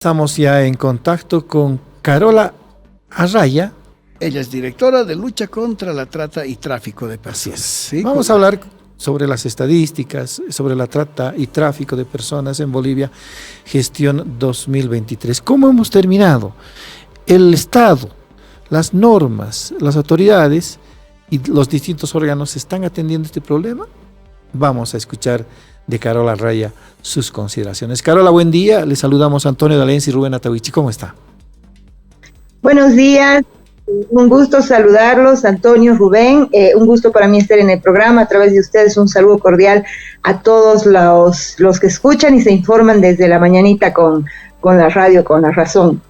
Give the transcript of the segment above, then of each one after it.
Estamos ya en contacto con Carola Arraya. Ella es directora de lucha contra la trata y tráfico de personas. ¿Sí? Vamos a hablar sobre las estadísticas, sobre la trata y tráfico de personas en Bolivia, gestión 2023. ¿Cómo hemos terminado? El Estado, las normas, las autoridades y los distintos órganos están atendiendo este problema. Vamos a escuchar de Carola Arraya sus consideraciones. Carola, buen día. Le saludamos a Antonio D'Alencia y Rubén Atahuichi. ¿Cómo está? Buenos días. Un gusto saludarlos, Antonio, Rubén. Un gusto para mí estar en el programa. A través de ustedes, un saludo cordial a todos los que escuchan y se informan desde la mañanita con la radio, con la razón.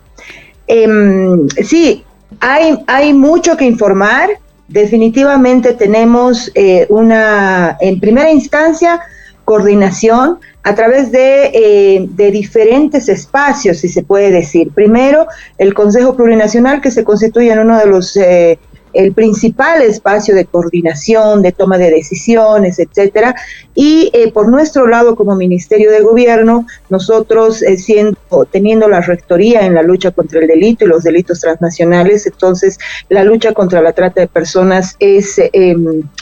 Sí, hay mucho que informar. Definitivamente tenemos en primera instancia, coordinación a través de diferentes espacios, si se puede decir. Primero, el Consejo Plurinacional, que se constituye en uno de los el principal espacio de coordinación, de toma de decisiones, etcétera, y por nuestro lado como Ministerio de Gobierno, nosotros teniendo la rectoría en la lucha contra el delito y los delitos transnacionales, entonces la lucha contra la trata de personas es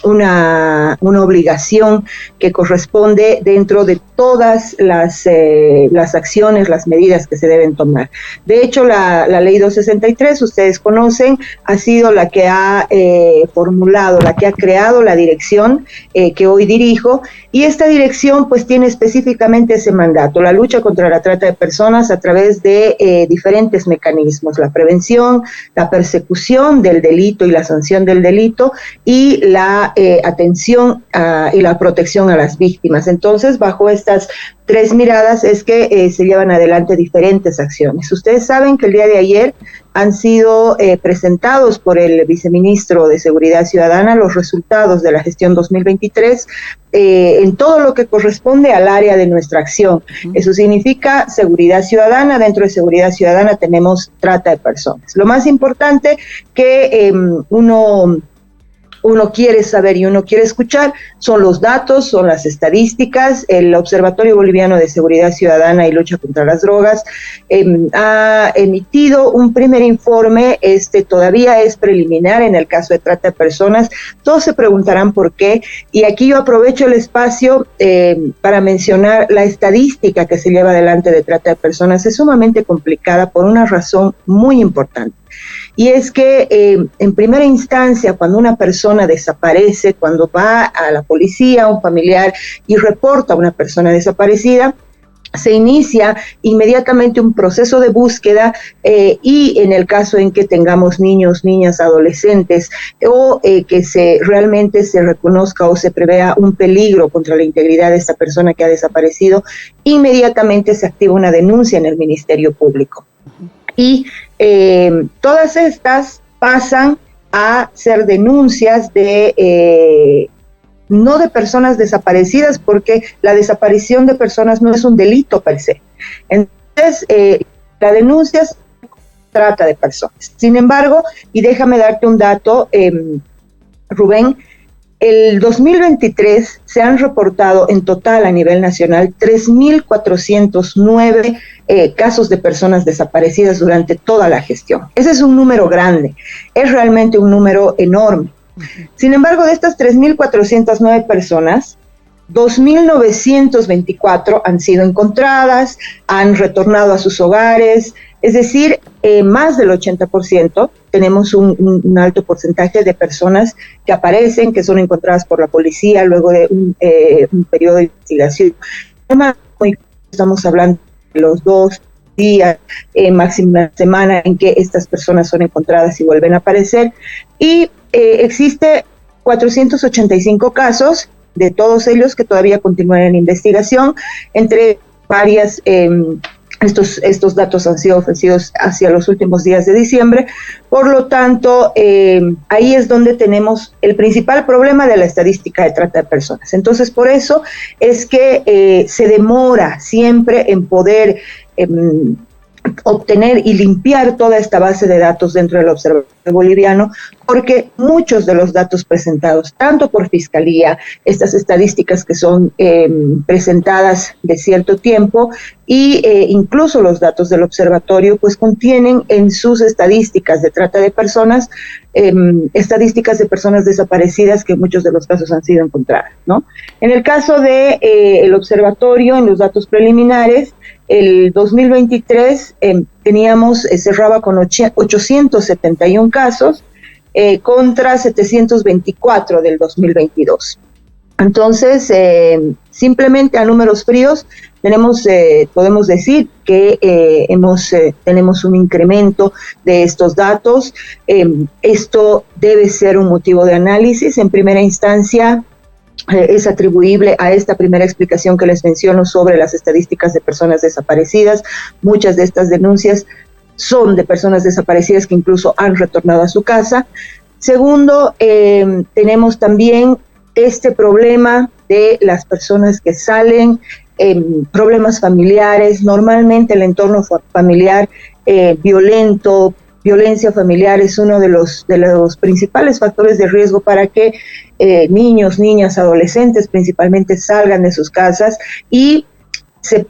una obligación que corresponde dentro de todas las acciones, las medidas que se deben tomar. De hecho, la ley 263, ustedes conocen, ha sido la que ha formulado, la que ha creado la dirección que hoy dirijo, y esta dirección pues tiene específicamente ese mandato, la lucha contra la trata de personas a través de diferentes mecanismos, la prevención, la persecución del delito y la sanción del delito, y la atención y la protección a las víctimas. Entonces, bajo estas tres miradas es que se llevan adelante diferentes acciones. Ustedes saben que el día de ayer han sido presentados por el viceministro de Seguridad Ciudadana los resultados de la gestión 2023 en todo lo que corresponde al área de nuestra acción. Eso significa seguridad ciudadana. Dentro de seguridad ciudadana tenemos trata de personas. Lo más importante que uno quiere saber y uno quiere escuchar son los datos, son las estadísticas. El Observatorio Boliviano de Seguridad Ciudadana y Lucha contra las Drogas ha emitido un primer informe, todavía es preliminar en el caso de trata de personas. Todos se preguntarán por qué, y aquí yo aprovecho el espacio para mencionar la estadística que se lleva adelante de trata de personas. Es sumamente complicada por una razón muy importante. Y es que en primera instancia, cuando una persona desaparece, cuando va a la policía, un familiar, y reporta a una persona desaparecida, se inicia inmediatamente un proceso de búsqueda y en el caso en que tengamos niños, niñas, adolescentes o que realmente se reconozca o se prevea un peligro contra la integridad de esta persona que ha desaparecido, inmediatamente se activa una denuncia en el Ministerio Público. Y todas estas pasan a ser denuncias no de personas desaparecidas, porque la desaparición de personas no es un delito per se. Entonces, la denuncia es trata de personas. Sin embargo, y déjame darte un dato, Rubén, el 2023 se han reportado en total a nivel nacional 3.409 casos de personas desaparecidas durante toda la gestión. Ese es un número grande, es realmente un número enorme. Sin embargo, de estas 3.409 personas, 2.924 han sido encontradas, han retornado a sus hogares, es decir, más del 80%, tenemos un alto porcentaje de personas que aparecen, que son encontradas por la policía luego de un periodo de investigación. Estamos hablando de los 2 días, máximo una semana, en que estas personas son encontradas y vuelven a aparecer. Y existe 485 casos, de todos ellos que todavía continúan en investigación, entre varias. Estos datos han sido ofrecidos hacia los últimos días de diciembre, por lo tanto, ahí es donde tenemos el principal problema de la estadística de trata de personas. Entonces, por eso es que se demora siempre en poder obtener y limpiar toda esta base de datos dentro del Observatorio Boliviano, porque muchos de los datos presentados, tanto por Fiscalía, estas estadísticas que son presentadas de cierto tiempo, y incluso los datos del observatorio, pues contienen en sus estadísticas de trata de personas, estadísticas de personas desaparecidas que en muchos de los casos han sido encontradas, ¿no? En el caso de el observatorio, en los datos preliminares, el 2023 cerraba con 871 casos contra 724 del 2022. Entonces, simplemente a números fríos, podemos decir que tenemos un incremento de estos datos. Esto debe ser un motivo de análisis. En primera instancia, es atribuible a esta primera explicación que les menciono sobre las estadísticas de personas desaparecidas. Muchas de estas denuncias son de personas desaparecidas que incluso han retornado a su casa. Segundo, tenemos también este problema de las personas que salen, problemas familiares. Normalmente el entorno familiar violento, violencia familiar es uno de los principales factores de riesgo para que niños, niñas, adolescentes principalmente salgan de sus casas y se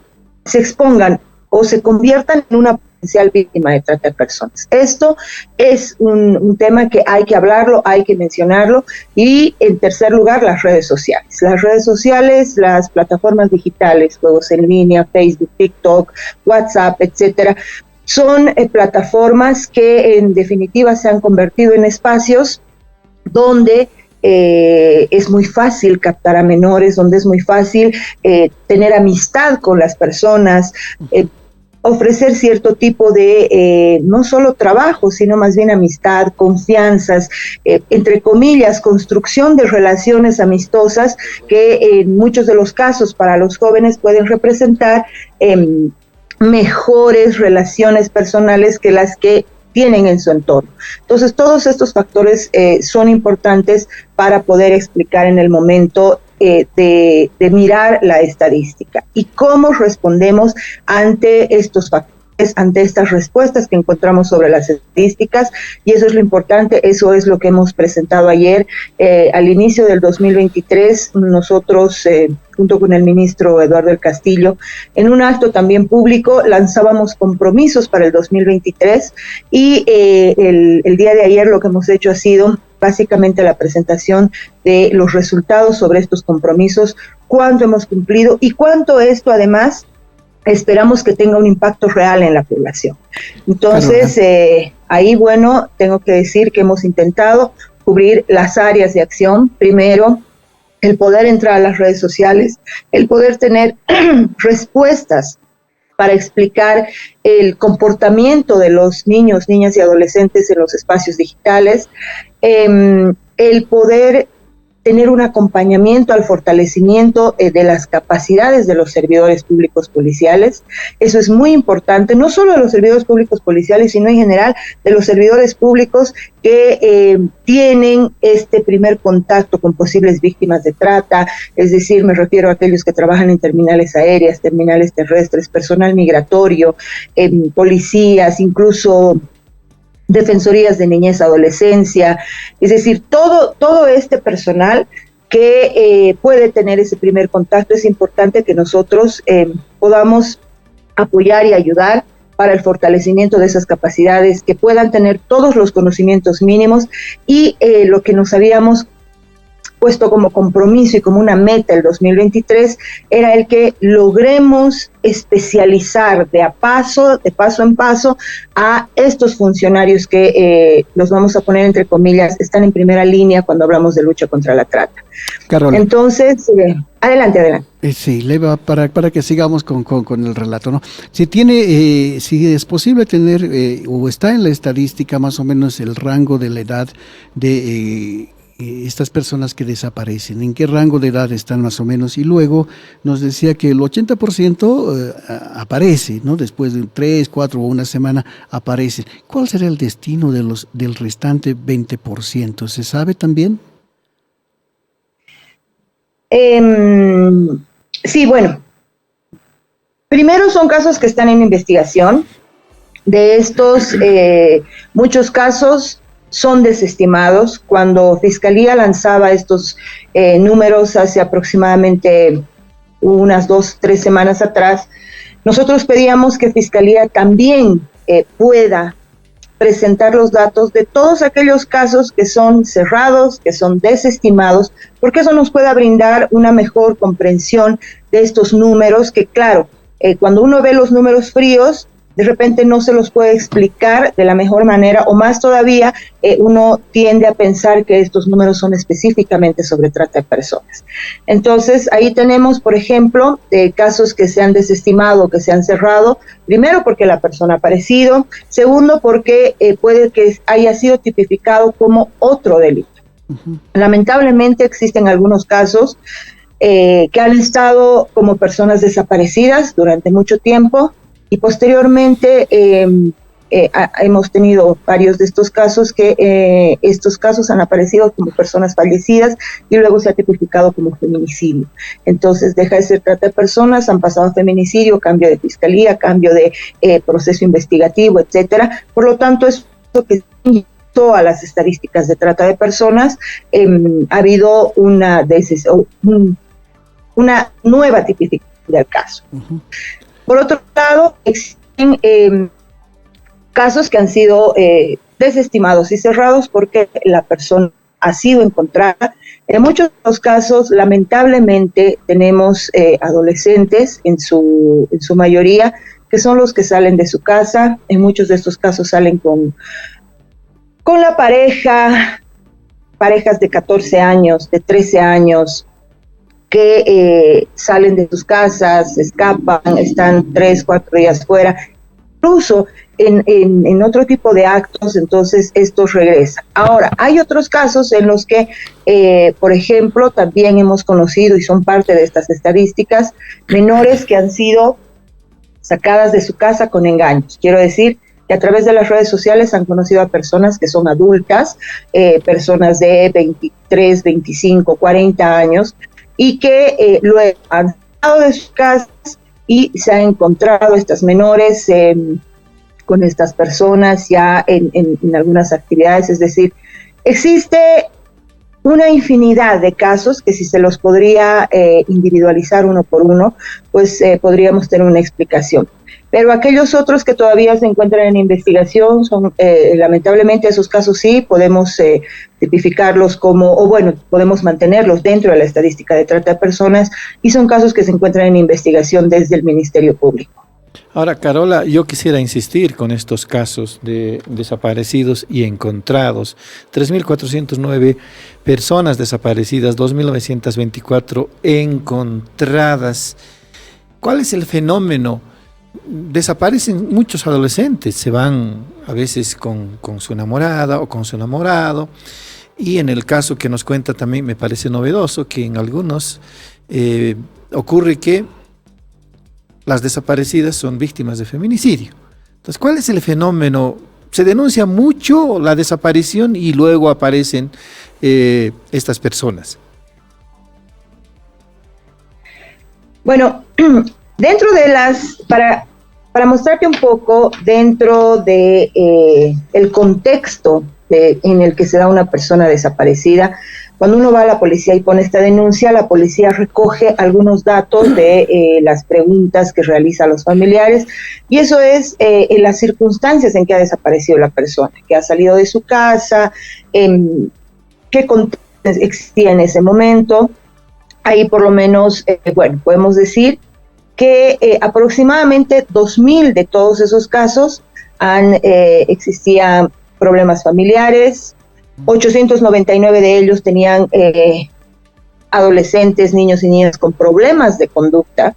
expongan o se conviertan en una potencial víctima de trata de personas. Esto es un tema que hay que hablarlo, hay que mencionarlo. Y en tercer lugar, las redes sociales. Las redes sociales, las plataformas digitales, juegos en línea, Facebook, TikTok, WhatsApp, etcétera, son plataformas que en definitiva se han convertido en espacios donde es muy fácil captar a menores, donde es muy fácil tener amistad con las personas, ofrecer cierto tipo de, no solo trabajo, sino más bien amistad, confianzas, entre comillas, construcción de relaciones amistosas que en muchos de los casos para los jóvenes pueden representar mejores relaciones personales que las que tienen en su entorno. Entonces, todos estos factores son importantes para poder explicar en el momento de mirar la estadística y cómo respondemos ante estos factores, ante estas respuestas que encontramos sobre las estadísticas, y eso es lo importante, eso es lo que hemos presentado ayer. Al inicio del 2023, nosotros, junto con el ministro Eduardo del Castillo, en un acto también público, lanzábamos compromisos para el 2023, y el día de ayer lo que hemos hecho ha sido básicamente la presentación de los resultados sobre estos compromisos, cuánto hemos cumplido y cuánto esto además esperamos que tenga un impacto real en la población. Entonces, ahí, bueno, tengo que decir que hemos intentado cubrir las áreas de acción. Primero, el poder entrar a las redes sociales, el poder tener respuestas para explicar el comportamiento de los niños, niñas y adolescentes en los espacios digitales, el poder tener un acompañamiento al fortalecimiento de las capacidades de los servidores públicos policiales. Eso es muy importante, no solo de los servidores públicos policiales, sino en general de los servidores públicos que tienen este primer contacto con posibles víctimas de trata, es decir, me refiero a aquellos que trabajan en terminales aéreas, terminales terrestres, personal migratorio, policías, incluso defensorías de niñez, adolescencia, es decir, todo este personal que puede tener ese primer contacto. Es importante que nosotros podamos apoyar y ayudar para el fortalecimiento de esas capacidades, que puedan tener todos los conocimientos mínimos, y lo que nos habíamos puesto como compromiso y como una meta el 2023 era el que logremos especializar de paso en paso a estos funcionarios que los vamos a poner entre comillas, están en primera línea cuando hablamos de lucha contra la trata. Carola. Entonces, adelante. Sí, Leva, para que sigamos con el relato, ¿no? Si es posible tener, o está en la estadística más o menos el rango de la edad de estas personas que desaparecen, ¿en qué rango de edad están más o menos? Y luego nos decía que el 80% aparece, ¿no? Después de 3, 4 o una semana aparece. ¿Cuál será el destino del restante 20%? ¿Se sabe también? Sí, bueno. Primero son casos que están en investigación. De estos, muchos casos son desestimados. Cuando Fiscalía lanzaba estos números hace aproximadamente unas 2-3 semanas atrás, nosotros pedíamos que Fiscalía también pueda presentar los datos de todos aquellos casos que son cerrados, que son desestimados, porque eso nos pueda brindar una mejor comprensión de estos números que, claro, cuando uno ve los números fríos, de repente no se los puede explicar de la mejor manera, o más todavía, uno tiende a pensar que estos números son específicamente sobre trata de personas. Entonces, ahí tenemos, por ejemplo, casos que se han desestimado, que se han cerrado, primero porque la persona ha aparecido, segundo porque puede que haya sido tipificado como otro delito. Uh-huh. Lamentablemente existen algunos casos que han estado como personas desaparecidas durante mucho tiempo, y posteriormente hemos tenido varios de estos casos que estos casos han aparecido como personas fallecidas y luego se ha tipificado como feminicidio. Entonces deja de ser trata de personas, han pasado a feminicidio, cambio de fiscalía, cambio de proceso investigativo, etcétera. Por lo tanto, es lo que a las estadísticas de trata de personas, ha habido una nueva tipificación del caso. Uh-huh. Por otro lado, existen casos que han sido desestimados y cerrados porque la persona ha sido encontrada. En muchos de los casos, lamentablemente, tenemos adolescentes, en su mayoría, que son los que salen de su casa. En muchos de estos casos salen con la pareja, parejas de 14 años, de 13 años, que salen de sus casas, se escapan, están 3-4 días fuera, incluso en otro tipo de actos, entonces estos regresan. Ahora, hay otros casos en los que, por ejemplo, también hemos conocido y son parte de estas estadísticas, menores que han sido sacadas de su casa con engaños. Quiero decir que a través de las redes sociales han conocido a personas que son adultas, personas de 23, 25, 40 años, y que luego han salido de sus casas y se han encontrado estas menores con estas personas ya en algunas actividades. Es decir, existe una infinidad de casos que si se los podría individualizar uno por uno, pues podríamos tener una explicación. Pero aquellos otros que todavía se encuentran en investigación, son lamentablemente esos casos sí, podemos tipificarlos como, o bueno, podemos mantenerlos dentro de la estadística de trata de personas, y son casos que se encuentran en investigación desde el Ministerio Público. Ahora, Carola, yo quisiera insistir con estos casos de desaparecidos y encontrados. 3.409 personas desaparecidas, 2.924 encontradas. ¿Cuál es el fenómeno? Desaparecen muchos adolescentes, se van a veces con su enamorada o con su enamorado, y en el caso que nos cuenta también me parece novedoso que en algunos ocurre que las desaparecidas son víctimas de feminicidio. Entonces, ¿cuál es el fenómeno? Se denuncia mucho la desaparición y luego aparecen estas personas. Bueno, dentro de para mostrarte un poco dentro de el contexto en el que se da una persona desaparecida, cuando uno va a la policía y pone esta denuncia, la policía recoge algunos datos de las preguntas que realiza a los familiares, y eso es en las circunstancias en que ha desaparecido la persona, que ha salido de su casa, qué contexto existía en ese momento. Ahí por lo menos, podemos decir que aproximadamente 2.000 de todos esos casos existían problemas familiares, 899 de ellos tenían adolescentes, niños y niñas con problemas de conducta.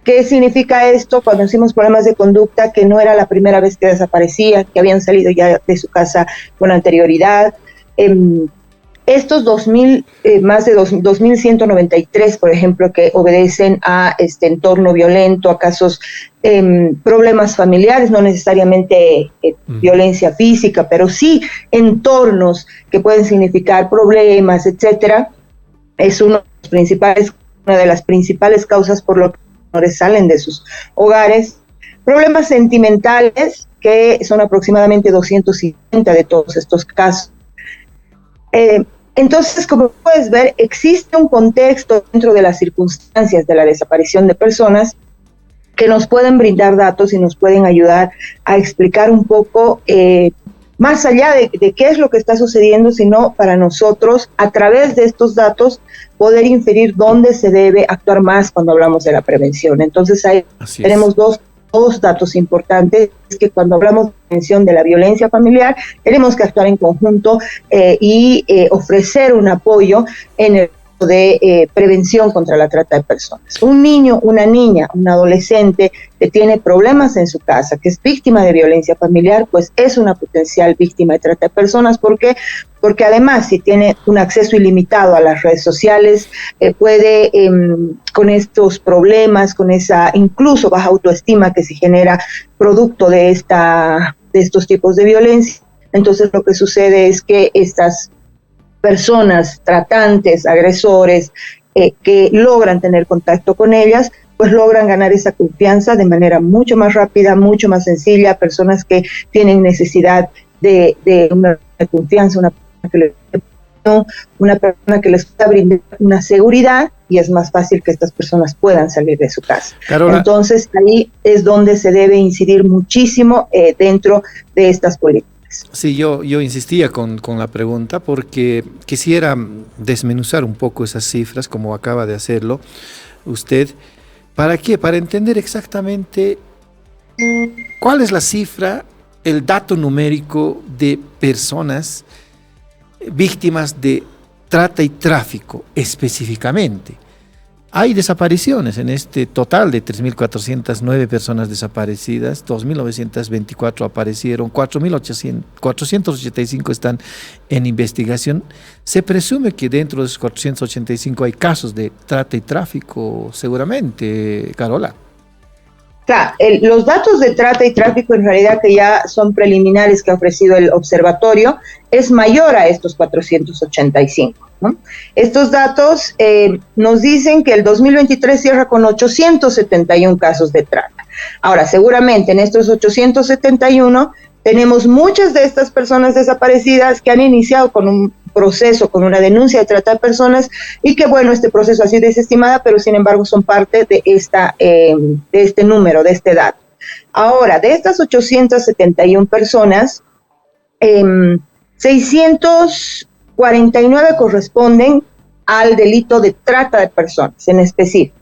¿Qué significa esto? Cuando decimos problemas de conducta, que no era la primera vez que desaparecía, que habían salido ya de su casa con anterioridad. Estos 2.000, más de 2.193, por ejemplo, que obedecen a este entorno violento, a casos, problemas familiares, no necesariamente violencia física, pero sí entornos que pueden significar problemas, etcétera, es una de las principales causas por lo que los menores salen de sus hogares. problemas sentimentales, que son aproximadamente 250 de todos estos casos. Entonces, como puedes ver, existe un contexto dentro de las circunstancias de la desaparición de personas que nos pueden brindar datos y nos pueden ayudar a explicar un poco más allá de qué es lo que está sucediendo, sino para nosotros, a través de estos datos, poder inferir dónde se debe actuar más cuando hablamos de la prevención. Entonces, ahí tenemos dos datos importantes, es que cuando hablamos de prevención de la violencia familiar, tenemos que actuar en conjunto y ofrecer un apoyo en el de prevención contra la trata de personas. Un niño, una niña, un adolescente que tiene problemas en su casa, que es víctima de violencia familiar, pues es una potencial víctima de trata de personas. ¿Por qué? Porque además, si tiene un acceso ilimitado a las redes sociales, puede con estos problemas, con esa incluso baja autoestima que se genera producto de estos tipos de violencia, entonces lo que sucede es que estas personas, tratantes, agresores, que logran tener contacto con ellas, pues logran ganar esa confianza de manera mucho más rápida, mucho más sencilla. Personas que tienen necesidad de una confianza, una persona que les pueda brindar una seguridad, y es más fácil que estas personas puedan salir de su casa. Carola. Entonces, ahí es donde se debe incidir muchísimo dentro de estas políticas. Sí, yo insistía con la pregunta porque quisiera desmenuzar un poco esas cifras, como acaba de hacerlo usted. ¿Para qué? Para entender exactamente cuál es la cifra, el dato numérico de personas víctimas de trata y tráfico específicamente. Hay desapariciones en este total de 3.409 personas desaparecidas, 2.924 aparecieron, 485 están en investigación. Se presume que dentro de esos 485 hay casos de trata y tráfico, seguramente, Carola. Claro, los datos de trata y tráfico en realidad que ya son preliminares que ha ofrecido el observatorio es mayor a estos 485. ¿no? Estos datos nos dicen que el 2023 cierra con 871 casos de trata. Ahora, seguramente en estos 871 tenemos muchas de estas personas desaparecidas que han iniciado con un proceso, con una denuncia de trata de personas, y que bueno, este proceso ha sido desestimada, pero sin embargo son parte de este número, de este dato. Ahora, de estas 871 personas, 649 corresponden al delito de trata de personas en específico.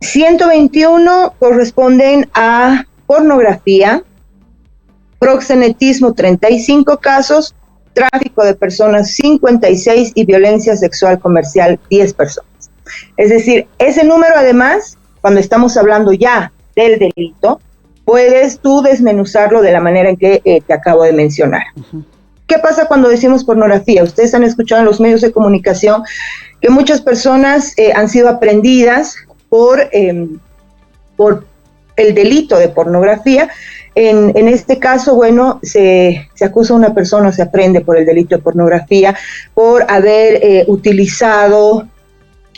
121 corresponden a pornografía, proxenetismo 35 casos, tráfico de personas 56 y violencia sexual comercial 10 personas. Es decir, ese número además, cuando estamos hablando ya del delito, puedes tú desmenuzarlo de la manera en que te acabo de mencionar. ¿Qué pasa cuando decimos pornografía? Ustedes han escuchado en los medios de comunicación que muchas personas han sido aprehendidas por el delito de pornografía. En este caso, bueno, se acusa a una persona, se aprehende por el delito de pornografía, por haber utilizado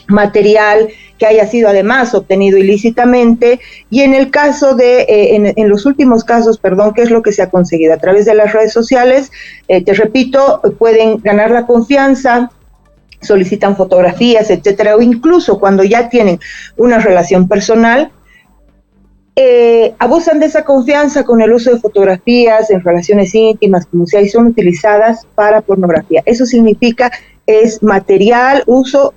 material que haya sido además obtenido ilícitamente, y en el caso de, en los últimos casos, ¿qué es lo que se ha conseguido? A través de las redes sociales, te repito, pueden ganar la confianza, solicitan fotografías, etcétera, o incluso cuando ya tienen una relación personal, abusan de esa confianza con el uso de fotografías en relaciones íntimas, como si ahí son utilizadas para pornografía. Eso significa, es material, uso,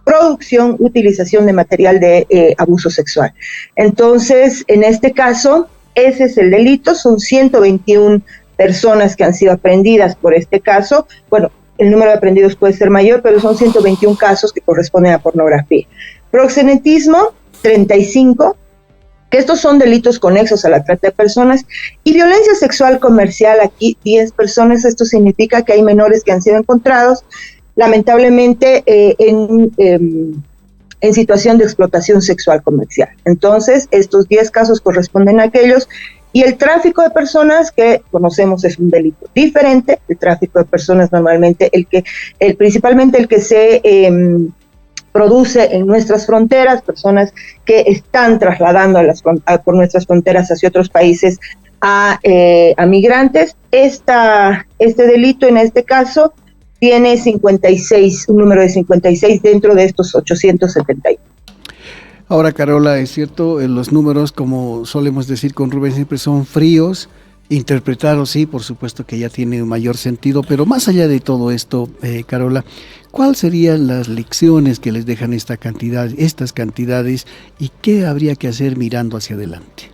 producción, utilización de material de abuso sexual. Entonces, en este caso, ese es el delito, son 121 personas que han sido aprehendidas por este caso. Bueno, el número de aprehendidos puede ser mayor, pero son 121 casos que corresponden a pornografía. Proxenetismo, 35, que estos son delitos conexos a la trata de personas, y violencia sexual comercial, aquí 10 personas. Esto significa que hay menores que han sido encontrados, lamentablemente, en situación de explotación sexual comercial. Entonces, estos 10 casos corresponden a aquellos, y el tráfico de personas, que conocemos es un delito diferente. El tráfico de personas normalmente, principalmente el que se produce en nuestras fronteras, personas que están trasladando por nuestras fronteras hacia otros países a migrantes. Este delito en este caso tiene 56, un número de 56 dentro de estos 871. Ahora, Carola, es cierto, los números, como solemos decir con Rubén, siempre son fríos. Interpretarlo, sí, por supuesto que ya tiene un mayor sentido, pero más allá de todo esto, Carola, ¿cuáles serían las lecciones que les dejan estas cantidades y qué habría que hacer mirando hacia adelante?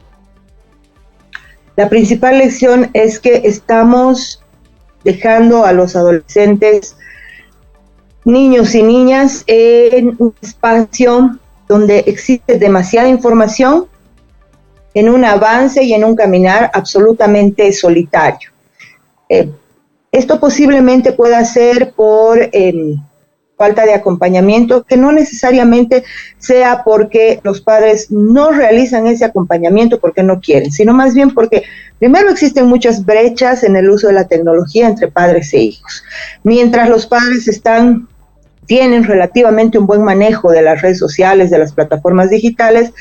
La principal lección es que estamos dejando a los adolescentes, niños y niñas, en un espacio donde existe demasiada información, en un avance y en un caminar absolutamente solitario. Esto posiblemente pueda ser por falta de acompañamiento, que no necesariamente sea porque los padres no realizan ese acompañamiento porque no quieren, sino más bien porque primero existen muchas brechas en el uso de la tecnología entre padres e hijos. Mientras los padres tienen relativamente un buen manejo de las redes sociales, de las plataformas digitales,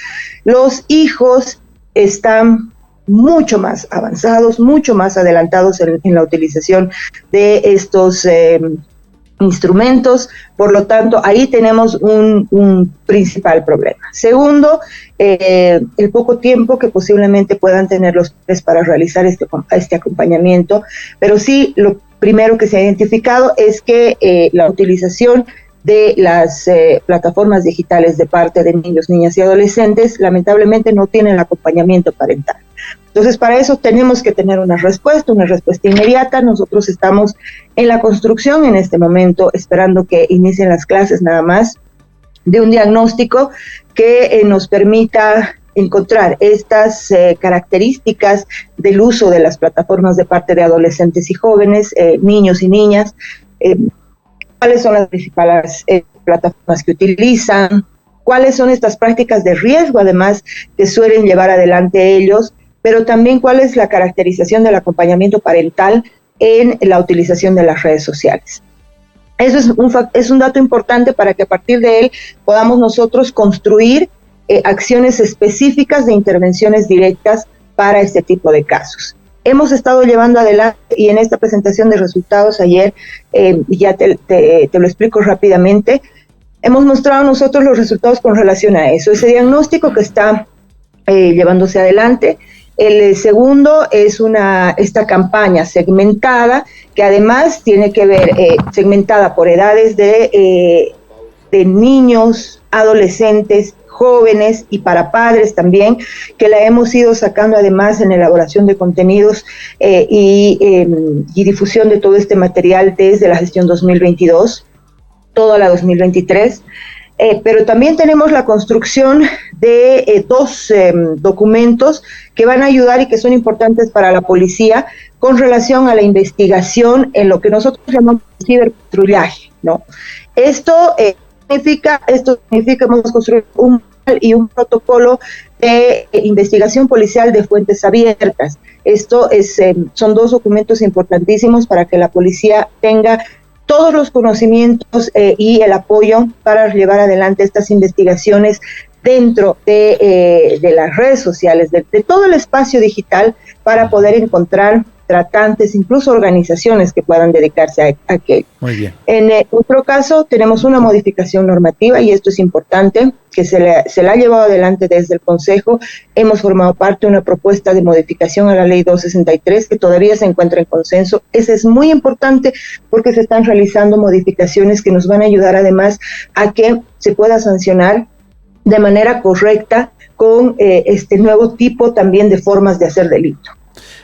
los hijos están mucho más avanzados, mucho más adelantados en la utilización de estos instrumentos. Por lo tanto, ahí tenemos un principal problema. Segundo, el poco tiempo que posiblemente puedan tener los padres para realizar este acompañamiento, pero sí, lo primero que se ha identificado es que la utilización de las plataformas digitales de parte de niños, niñas y adolescentes, lamentablemente no tienen el acompañamiento parental. Entonces, para eso tenemos que tener una respuesta inmediata. Nosotros estamos en la construcción en este momento, esperando que inicien las clases nada más, de un diagnóstico que nos permita encontrar estas características del uso de las plataformas de parte de adolescentes y jóvenes, niños y niñas, cuáles son las principales plataformas que utilizan, cuáles son estas prácticas de riesgo, además, que suelen llevar adelante ellos, pero también cuál es la caracterización del acompañamiento parental en la utilización de las redes sociales. Eso es un dato importante para que a partir de él podamos nosotros construir acciones específicas de intervenciones directas para este tipo de casos. Hemos estado llevando adelante, y en esta presentación de resultados ayer, ya te lo explico rápidamente, hemos mostrado nosotros los resultados con relación a eso, ese diagnóstico que está llevándose adelante. El segundo es esta campaña segmentada, que además tiene que ver, segmentada por edades de niños, adolescentes, jóvenes y para padres también, que la hemos ido sacando además en elaboración de contenidos y difusión de todo este material desde la gestión 2022, toda la 2023. Pero también tenemos la construcción de dos documentos que van a ayudar y que son importantes para la policía con relación a la investigación en lo que nosotros llamamos ciberpatrullaje, ¿no? Esto significa que hemos construido un protocolo de investigación policial de fuentes abiertas. Son dos documentos importantísimos para que la policía tenga todos los conocimientos y el apoyo para llevar adelante estas investigaciones dentro de las redes sociales, de todo el espacio digital, para poder encontrar tratantes, incluso organizaciones que puedan dedicarse a aquello. Muy bien. En otro caso, tenemos una modificación normativa, y esto es importante, que se la ha llevado adelante desde el Consejo. Hemos formado parte de una propuesta de modificación a la Ley 263, que todavía se encuentra en consenso. Ese es muy importante porque se están realizando modificaciones que nos van a ayudar además a que se pueda sancionar de manera correcta con este nuevo tipo también de formas de hacer delito.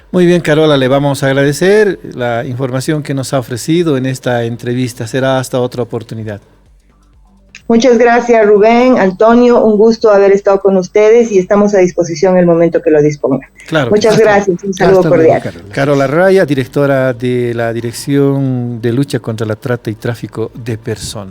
Muy bien, Carola, le vamos a agradecer la información que nos ha ofrecido en esta entrevista. Será hasta otra oportunidad. Muchas gracias, Rubén, Antonio, un gusto haber estado con ustedes y estamos a disposición en el momento que lo dispongan. Claro. Muchas gracias, un saludo cordial. Carola Raya, directora de la Dirección de Lucha contra la Trata y Tráfico de Personas.